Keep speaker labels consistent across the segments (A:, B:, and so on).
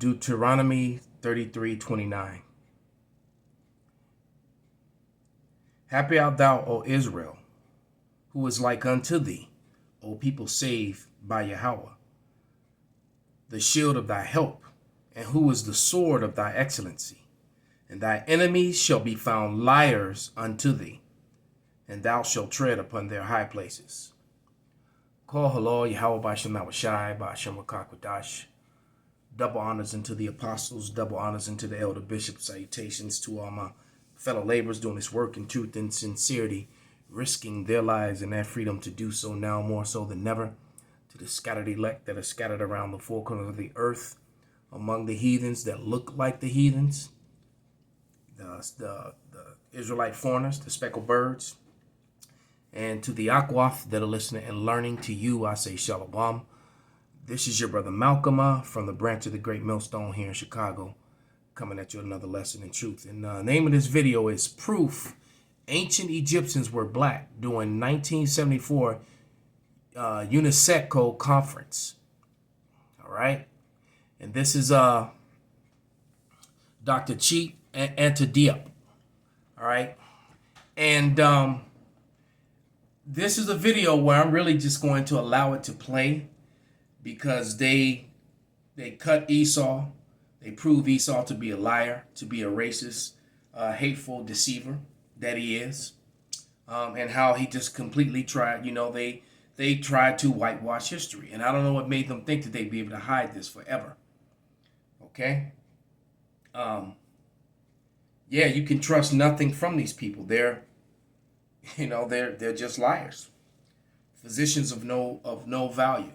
A: Deuteronomy 33:29. Happy art thou, O Israel, who is like unto thee, O people saved by Yahweh, the shield of thy help, and who is the sword of thy excellency. And thy enemies shall be found liars unto thee, and thou shalt tread upon their high places. Call halal Yahweh B'Shem Nawashai B'Shem Wakakwadash. Double honors unto the apostles, double honors unto the elder bishops. Salutations to all my fellow laborers doing this work in truth and sincerity, risking their lives and their freedom to do so now more so than never. To the scattered elect that are scattered around the four corners of the earth, among the heathens that look like the heathens, the Israelite foreigners, the speckled birds, and to the Akwath that are listening and learning, to you I say Shalom. This is your brother Malcolm from the branch of the Great Millstone here in Chicago, coming at you with another lesson in truth. And the name of this video is Proof Ancient Egyptians Were Black during 1974 UNESCO conference. All right. And this is Dr. Cheat and to Diop. All right. And this is a video where I'm really just going to allow it to play because they cut Esau. They prove Esau to be a liar, to be a racist, hateful deceiver that he is, and how he just completely tried, they tried to whitewash history. And I don't know what made them think that they'd be able to hide this forever. Okay? Yeah, you can trust nothing from these people. They're just liars. Physicians of no value.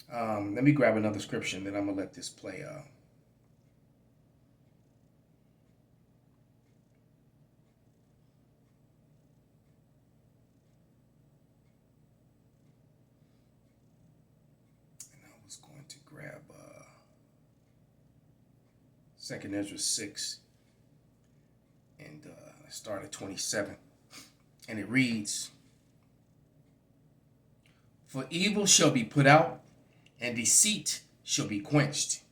A: Let me grab another scripture, and then I'm going to let this play. Was going to grab 2nd Ezra 6 and start at 27. And it reads, For evil shall be put out, and deceit shall be quenched.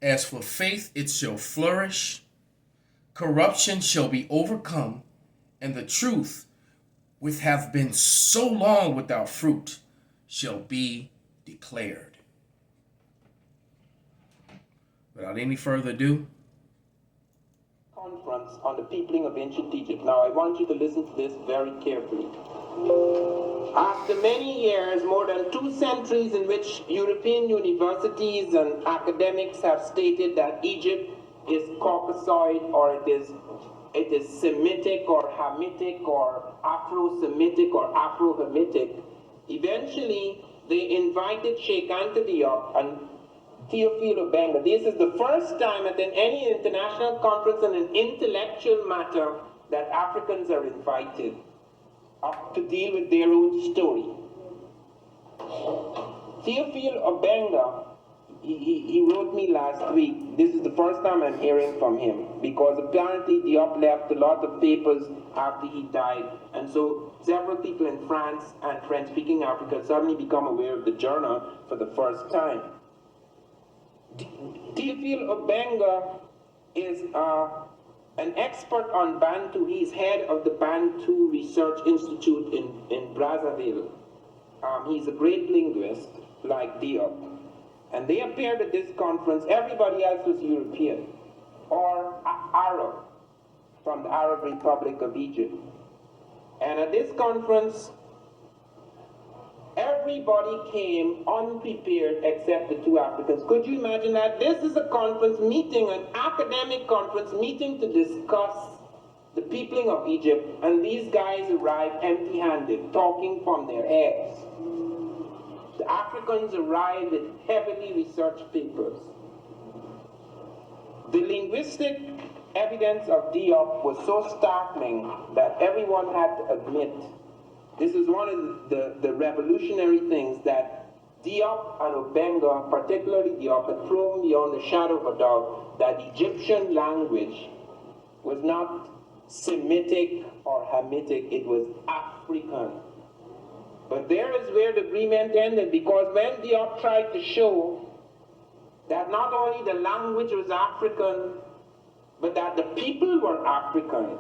A: As for faith, it shall flourish. Corruption shall be overcome, and the truth, which hath been so long without fruit, shall be declared. Without any further ado.
B: Conference on the peopling of ancient Egypt. Now I want you to listen to this very carefully. After many years, more than 2 centuries in which European universities and academics have stated that Egypt is Caucasoid, or it is Semitic or Hamitic or Afro-Semitic or Afro-Hamitic, eventually they invited Sheikh Anta Diop and Theophile Obenga. This is the first time at any international conference on an intellectual matter that Africans are invited to deal with their own story. Theophile Obenga, he wrote me last week. This is the first time I'm hearing from him, because apparently Diop left a lot of papers after he died, and so several people in France and French-speaking Africa suddenly become aware of the journal for the first time. Theophile Obenga is an expert on Bantu. He's head of the Bantu Research Institute in Brazzaville. He's a great linguist, like Diop. And they appeared at this conference. Everybody else was European or Arab, from the Arab Republic of Egypt. And at this conference, everybody came unprepared except the 2 Africans. Could you imagine that? This is a conference meeting, an academic conference meeting to discuss the peopling of Egypt, and these guys arrive empty-handed, talking from their heads. The Africans arrive with heavily researched papers. The linguistic evidence of Diop was so startling that everyone had to admit. This is one of the revolutionary things that Diop and Obenga, particularly Diop, had proven beyond the shadow of a doubt that Egyptian language was not Semitic or Hamitic, it was African. But there is where the agreement ended, because when Diop tried to show that that not only the language was African, but that the people were African,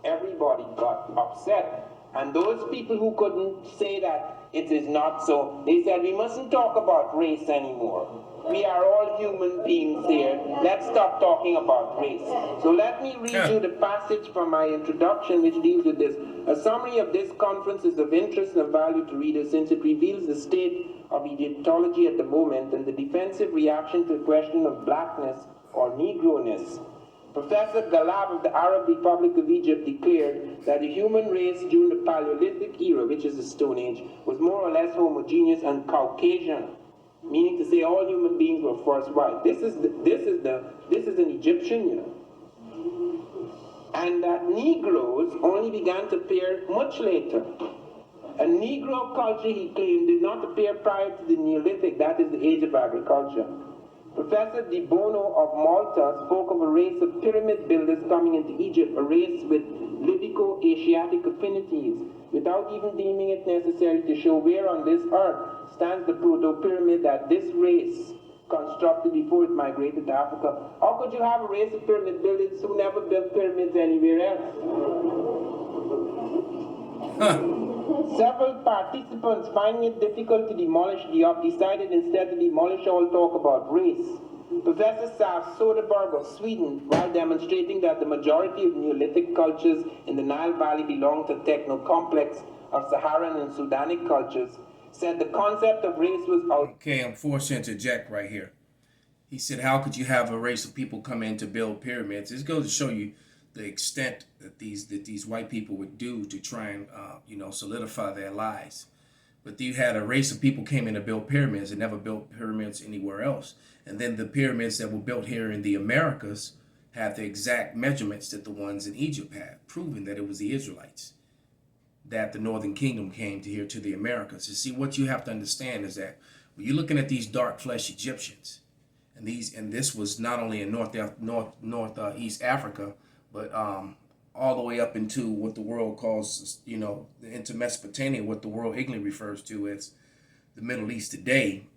B: everybody got upset. And those people who couldn't say that it is not so, they said we mustn't talk about race anymore. We are all human beings here. Let's stop talking about race. So let me read you the passage from my introduction which deals with this. A summary of this conference is of interest and value to readers since it reveals the state of Egyptology at the moment and the defensive reaction to the question of blackness or Negroness. Professor Galab of the Arab Republic of Egypt declared that the human race during the Paleolithic era, which is the Stone Age, was more or less homogeneous and Caucasian, meaning to say all human beings were first white. This is an Egyptian, you know. And that Negroes only began to appear much later. A Negro culture, he claimed, did not appear prior to the Neolithic, that is the age of agriculture. Professor Di Bono of Malta spoke of a race of pyramid builders coming into Egypt, a race with Libico-Asiatic affinities, without even deeming it necessary to show where on this earth stands the proto-pyramid that this race constructed before it migrated to Africa. How could you have a race of pyramid builders who never built pyramids anywhere else? Several participants, finding it difficult to demolish Diop, decided instead to demolish all talk about race. Professor Saf Soderberg of Sweden, while demonstrating that the majority of Neolithic cultures in the Nile Valley belong to techno-complex of Saharan and Sudanic cultures, said the concept of race was out.
A: Okay, I'm forced to interject right here. He said, how could you have a race of people come in to build pyramids? This goes to show you the extent that these white people would do to try and solidify their lies. But you had a race of people came in to build pyramids and never built pyramids anywhere else. And then the pyramids that were built here in the Americas had the exact measurements that the ones in Egypt had, proving that it was the Israelites, that the Northern Kingdom came to here to the Americas. You see, what you have to understand is that when you're looking at these dark flesh Egyptians, and this was not only in northeast Africa, but all the way up into what the world calls, into Mesopotamia, what the world ignorantly refers to as the Middle East today,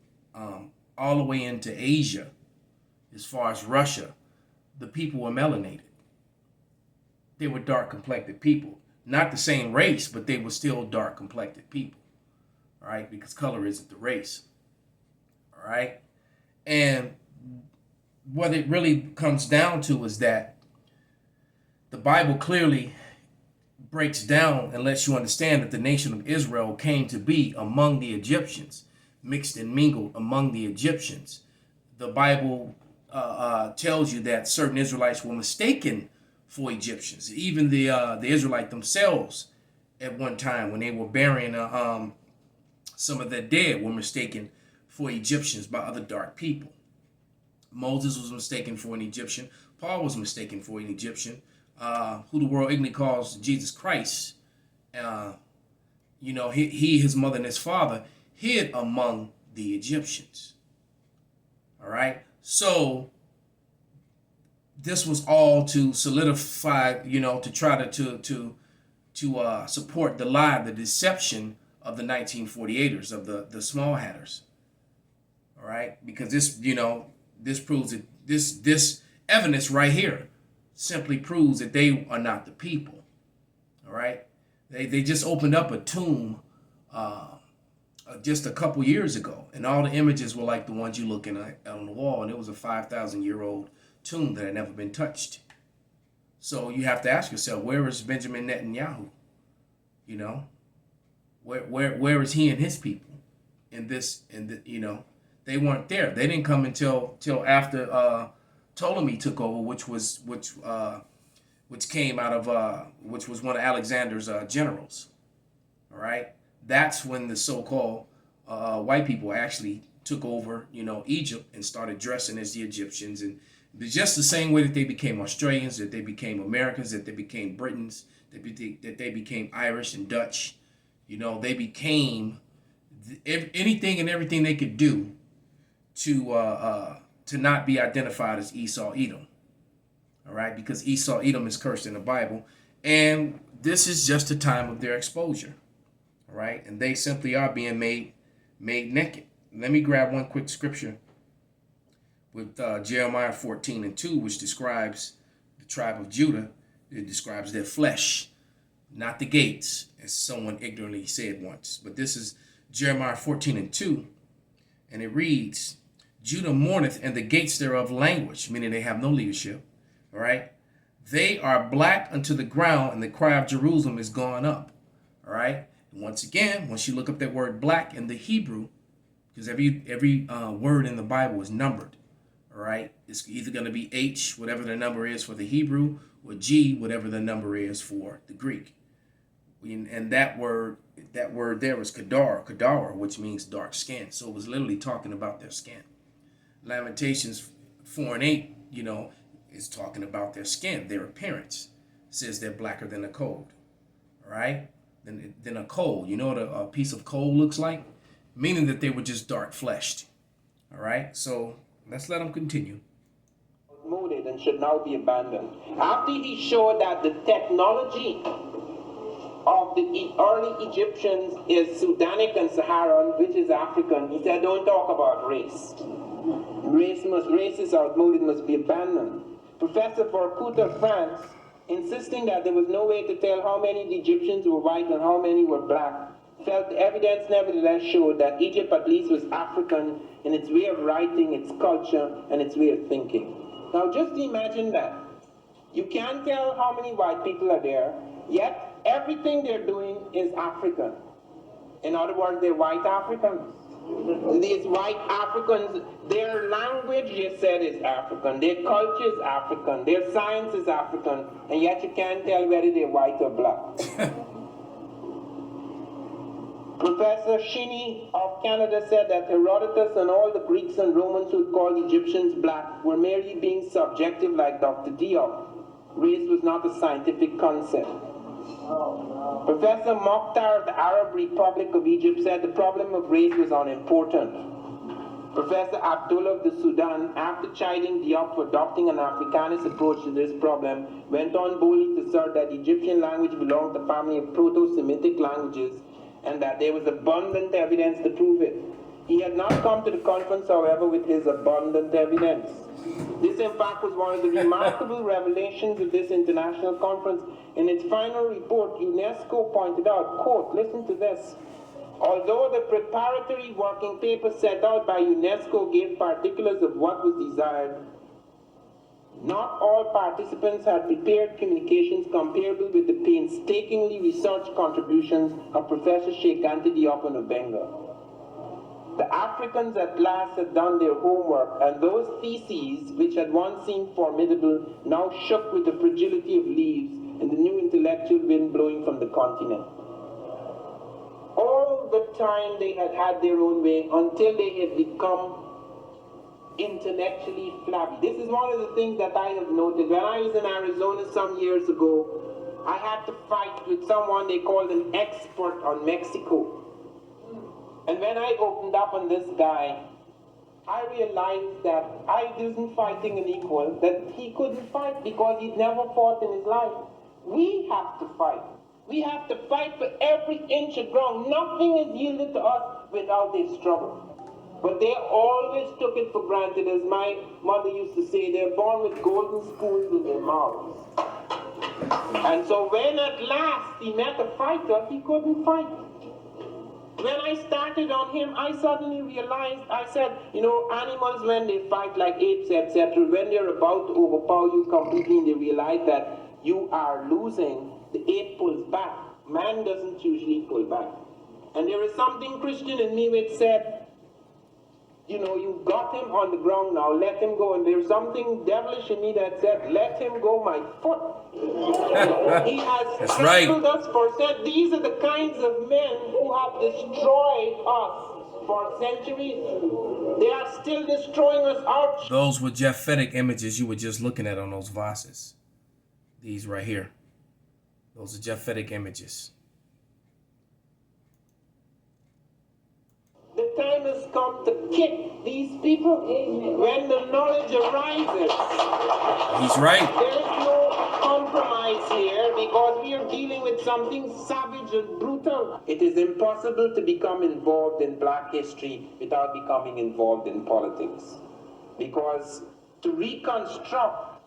A: all the way into Asia, as far as Russia, the people were melanated. They were dark-complected people. Not the same race, but they were still dark-complected people, all right? Because color isn't the race, all right? And what it really comes down to is that the Bible clearly breaks down and lets you understand that the nation of Israel came to be among the Egyptians, mixed and mingled among the Egyptians. The Bible tells you that certain Israelites were mistaken for Egyptians. Even the Israelites themselves, at one time when they were burying some of their dead, were mistaken for Egyptians by other dark people. Moses was mistaken for an Egyptian. Paul was mistaken for an Egyptian. Who the world ignorantly calls Jesus Christ. He, his mother, and his father hid among the Egyptians. All right. So this was all to solidify, to try to support the lie, the deception of the 1948ers, of the small hatters. All right, because this proves that this evidence right here simply proves that they are not the people. All right, they just opened up a tomb just a couple years ago, and all the images were like the ones you're looking at on the wall, and it was a 5,000-year-old tomb that had never been touched. So you have to ask yourself, where is Benjamin Netanyahu? Where is he and his people in this? They weren't there. They didn't come until after Ptolemy took over, which was came out of which was one of Alexander's generals. All right, that's when the so-called white people actually took over, Egypt, and started dressing as the Egyptians, and just the same way that they became Australians, that they became Americans, that they became Britons, that they became Irish and Dutch. They became anything and everything they could do to not be identified as Esau, Edom. All right, because Esau, Edom is cursed in the Bible, and this is just the time of their exposure. All right, and they simply are being made naked. Let me grab one quick scripture with Jeremiah 14:2, which describes the tribe of Judah. It describes their flesh, not the gates, as someone ignorantly said once. But this is Jeremiah 14:2, and it reads, Judah mourneth, and the gates thereof languish, meaning they have no leadership. All right. They are black unto the ground, and the cry of Jerusalem is gone up. All right. And once again, once you look up that word black in the Hebrew, because every word in the Bible is numbered. All right. It's either going to be H, whatever the number is for the Hebrew, or G, whatever the number is for the Greek. And that word there was kadar, which means dark skin. So it was literally talking about their skin. Lamentations 4:8, is talking about their skin, their appearance. It says they're blacker than a coal. All right? Than a coal. You know what a piece of coal looks like? Meaning that they were just dark fleshed. All right? So let's let them continue.
B: Molded and should now be abandoned. After he showed that the technology of the early Egyptians is Sudanic and Saharan, which is African, he said, don't talk about race. Race is outmoded, must be abandoned. Professor Vorkut of France, insisting that there was no way to tell how many of the Egyptians were white and how many were black, felt the evidence nevertheless showed that Egypt at least was African in its way of writing, its culture, and its way of thinking. Now just imagine that. You can't tell how many white people are there, yet everything they're doing is African. In other words, they're white Africans. These white Africans, their language, you said, is African. Their culture is African. Their science is African. And yet you can't tell whether they're white or black. Professor Shinny of Canada said that Herodotus and all the Greeks and Romans who called Egyptians black were merely being subjective like Dr. Diop. Race was not a scientific concept. Professor Mokhtar of the Arab Republic of Egypt said the problem of race was unimportant. Professor Abdullah of the Sudan, after chiding Diop for adopting an Africanist approach to this problem, went on boldly to assert that the Egyptian language belonged to the family of Proto-Semitic languages and that there was abundant evidence to prove it. He had not come to the conference, however, with his abundant evidence. This, in fact, was one of the remarkable revelations of this international conference. In its final report, UNESCO pointed out, quote, listen to this, although the preparatory working paper set out by UNESCO gave particulars of what was desired, not all participants had prepared communications comparable with the painstakingly researched contributions of Professor Sheikh Anta Diop and Obenga. The Africans at last had done their homework, and those theses, which had once seemed formidable, now shook with the fragility of leaves in the new intellectual wind blowing from the continent. All the time they had had their own way until they had become intellectually flabby. This is one of the things that I have noted. When I was in Arizona some years ago, I had to fight with someone they called an expert on Mexico. And when I opened up on this guy, I realized that I wasn't fighting an equal, that he couldn't fight because he'd never fought in his life. We have to fight. We have to fight for every inch of ground. Nothing is yielded to us without a struggle. But they always took it for granted, as my mother used to say, they're born with golden spoons in their mouths. And so when at last he met a fighter, he couldn't fight. When I started on him, I suddenly realized, I said, animals when they fight like apes, etc., when they're about to overpower you completely and they realize that you are losing, the ape pulls back. Man doesn't usually pull back. And there is something Christian in me which said, you've got him on the ground now, let him go. And there's something devilish in me that said, let him go, my foot. He has trampled us for said. These are the kinds of men who have destroyed us for centuries. They are still destroying us out.
A: Those were Japhetic images you were just looking at on those vases. These right here. Those are Japhetic images.
B: The time has come to kick these people when the knowledge arises.
A: He's right.
B: There is no compromise here because we are dealing with something savage and brutal. It is impossible to become involved in black history without becoming involved in politics. because to reconstruct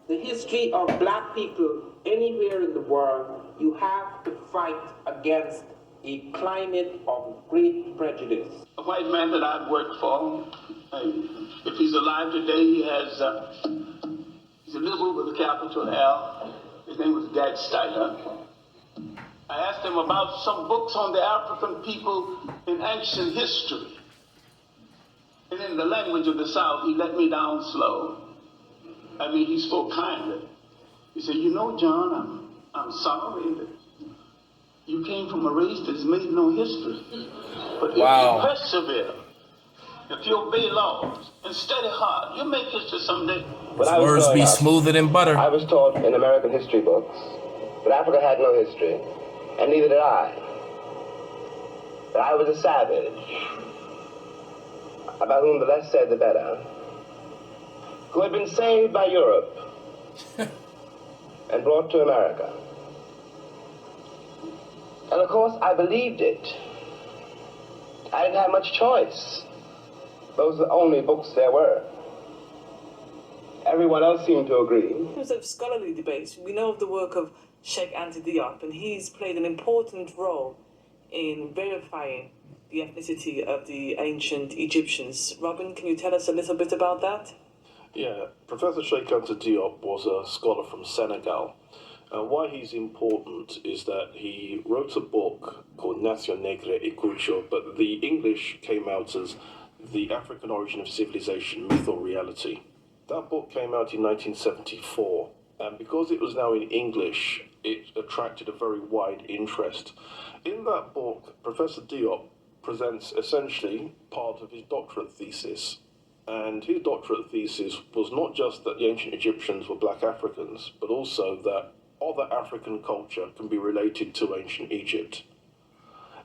B: the history of black people anywhere in the world, you have to fight against a climate of great prejudice.
C: A white man that I've worked for, if he's alive today, he's a liberal with a capital L. His name was Gad Steiner. I asked him about some books on the African people in ancient history. And in the language of the South, he let me down slow. I mean, he spoke kindly. He said, you know, John, I'm sorry that you came from a race that's made no history. But if you persevere, if you obey laws and study hard, you'll make history someday.
A: His words be smoother than butter.
D: I was taught in American history books that Africa had no history, and neither did I. That I was a savage, about whom the less said the better, who had been saved by Europe and brought to America. And of course, I believed it. I didn't have much choice. Those are the only books there were. Everyone else seemed to agree.
E: In terms of scholarly debates, we know of the work of Sheikh Anta Diop, and he's played an important role in verifying the ethnicity of the ancient Egyptians. Robin, can you tell us a little bit about that?
F: Yeah, Professor Sheikh Anta Diop was a scholar from Senegal. And why he's important is that he wrote a book called Nation Negre et Culture, but the English came out as The African Origin of Civilization, Myth or Reality. That book came out in 1974, and because it was now in English, it attracted a very wide interest. In that book, Professor Diop presents essentially part of his doctorate thesis. And his doctorate thesis was not just that the ancient Egyptians were black Africans, but also that other African culture can be related to ancient Egypt,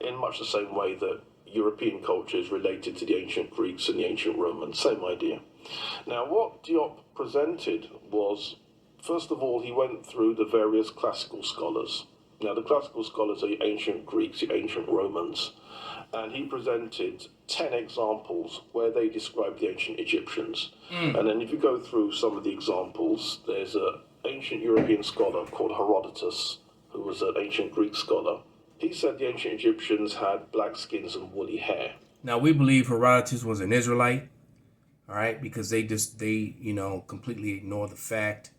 F: in much the same way that European culture is related to the ancient Greeks and the ancient Romans, same idea. Now, what Diop presented was, first of all, he went through the various classical scholars. Now, the classical scholars are the ancient Greeks, the ancient Romans, and he presented 10 examples where they described the ancient Egyptians. And then if you go through some of the examples, there's an ancient European scholar called Herodotus, who was an ancient Greek scholar. He said the ancient Egyptians had black skins and woolly hair.
A: Now, we believe Herodotus was an Israelite, all right, because they completely ignore the fact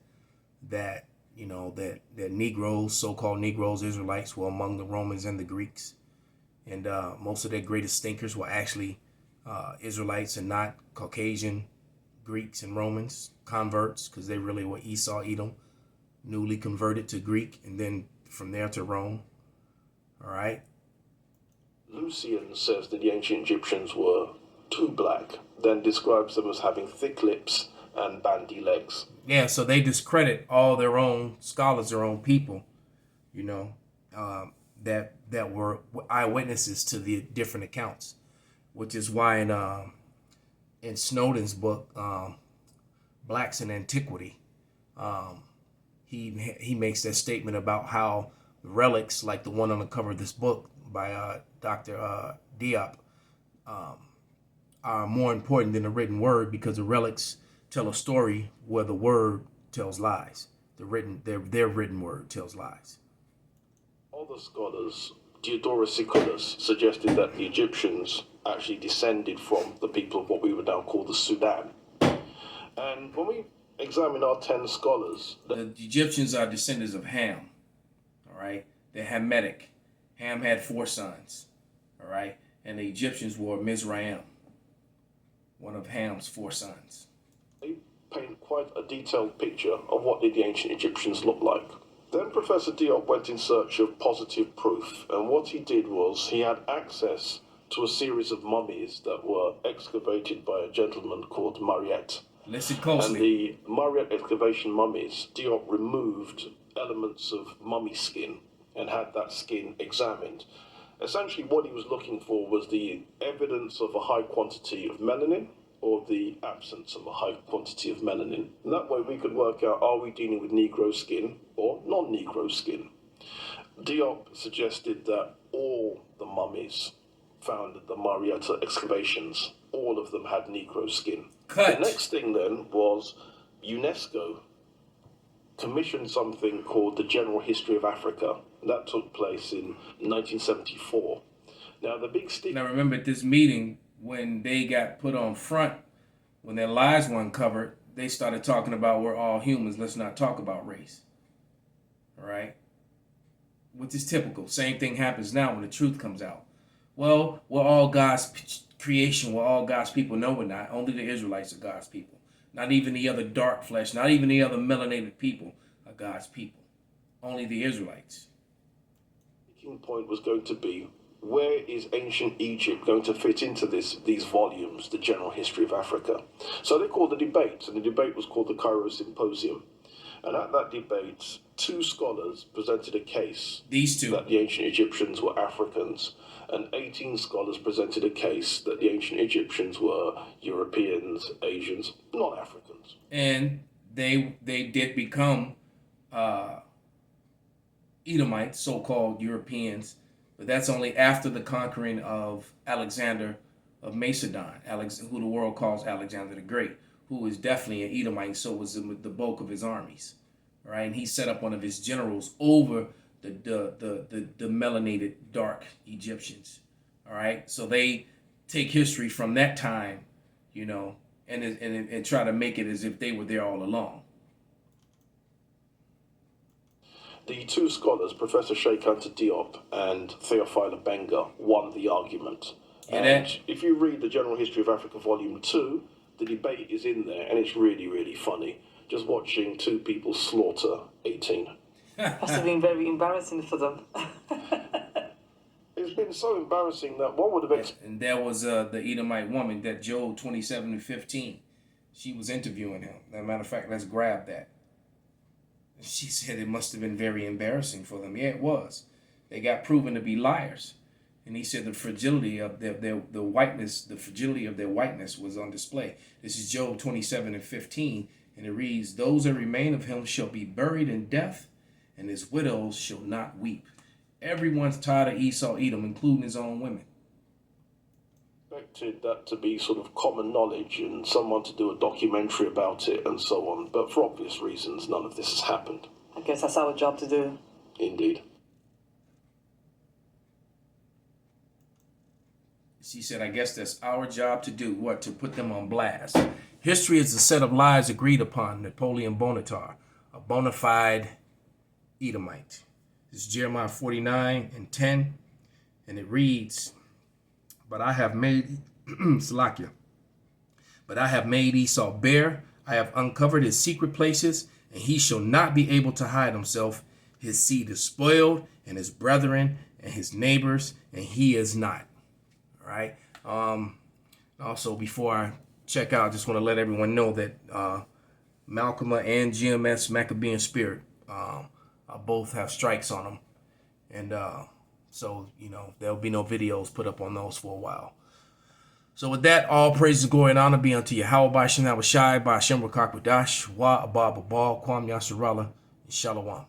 A: that, that Negroes, so-called Negroes, Israelites, were among the Romans and the Greeks. And most of their greatest thinkers were actually Israelites and not Caucasian Greeks and Romans, converts, because they really were Esau, Edom, newly converted to Greek, and then from there to Rome. All right.
F: Lucian says that the ancient Egyptians were too black, then describes them as having thick lips and bandy legs.
A: Yeah, so they discredit all their own scholars, their own people, that were eyewitnesses to the different accounts, which is why in Snowden's book, Blacks in Antiquity, he makes that statement about how relics, like the one on the cover of this book by Dr. Diop, are more important than the written word, because the relics tell a story where the word tells lies. Their written word tells lies.
F: Other scholars, Diodorus Siculus, suggested that the Egyptians actually descended from the people of what we would now call the Sudan. And when we examine our 10 scholars...
A: The Egyptians are descendants of Ham, all right? They're Hamitic. Ham had 4 sons, all right? And the Egyptians were Mizraim, one of Ham's 4 sons.
F: They paint quite a detailed picture of what did the ancient Egyptians look like. Then Professor Diop went in search of positive proof, and what he did was he had access to a series of mummies that were excavated by a gentleman called Mariette.
A: Listen closely.
F: And the Mariette excavation mummies, Diop removed elements of mummy skin and had that skin examined. Essentially what he was looking for was the evidence of a high quantity of melanin or the absence of a high quantity of melanin. And that way we could work out, are we dealing with Negro skin or non-Negro skin? Diop suggested that all the mummies found at the Marietta excavations, all of them had Negro skin.
A: Cut.
F: The next thing then was UNESCO commissioned something called the General History of Africa. That took place in 1974. Now, the big stick...
A: Now, remember at this meeting, when they got put on front, when their lives were uncovered, they started talking about we're all humans. Let's not talk about race. All right? Which is typical. Same thing happens now when the truth comes out. Well, we're all God's creation. We're all God's people. No, we're not. Only the Israelites are God's people. Not even the other dark flesh. Not even the other melanated people are God's people. Only the Israelites.
F: The key point was going to be, where is ancient Egypt going to fit into these volumes, the General History of Africa? So they called the debate, and the debate was called the Cairo Symposium. And at that debate, two scholars presented a case that the ancient Egyptians were Africans, and 18 scholars presented a case that the ancient Egyptians were Europeans, Asians, not Africans.
A: And they did become Edomites, so-called Europeans, but that's only after the conquering of Alexander of Macedon, who the world calls Alexander the Great, who is definitely an Edomite, so was the bulk of his armies, right? And he set up one of his generals over the melanated dark Egyptians, all right? So they take history from that time, you know, and try to make it as if they were there all along.
F: The two scholars, Professor Sheikh Anta Diop and Theophile Benga, won the argument. And if you read the General History of Africa, Volume 2, the debate is in there, and it's really, really funny. Just watching two people slaughter 18.
E: Must have been very embarrassing for them.
F: It's been so embarrassing that one would have...
A: And there was the Edomite woman, that Job 27:15. She was interviewing him. As a matter of fact, let's grab that. She said it must have been very embarrassing for them. Yeah, it was. They got proven to be liars. And he said the fragility of their whiteness, the fragility of their whiteness was on display. This is Job 27:15, and it reads, "Those that remain of him shall be buried in death, and his widows shall not weep." Everyone's tired of Esau, Edom, including his own women.
F: Expected that to be sort of common knowledge and someone to do a documentary about it and so on. But for obvious reasons, none of this has happened.
E: I guess that's our job to do.
F: Indeed.
A: She said, I guess that's our job to do. What? To put them on blast. History is a set of lies agreed upon. Napoleon Bonaparte, a bona fide Edomite. This is Jeremiah 49:10, and it reads, But I have made Salakia. But I have made Esau bare. I have uncovered his secret places, and he shall not be able to hide himself. His seed is spoiled, and his brethren, and his neighbors, and he is not. All right. Also, before I check out, I just want to let everyone know that Malcolm and GMS Maccabean Spirit both have strikes on them, and so, you know, there'll be no videos put up on those for a while. So with that, all praises, glory, and honor be unto Yahweh by Shem Shai by Hashem Rakak Wadash, Wa Abba Babal, Kwam Yasharallah, and Shalom.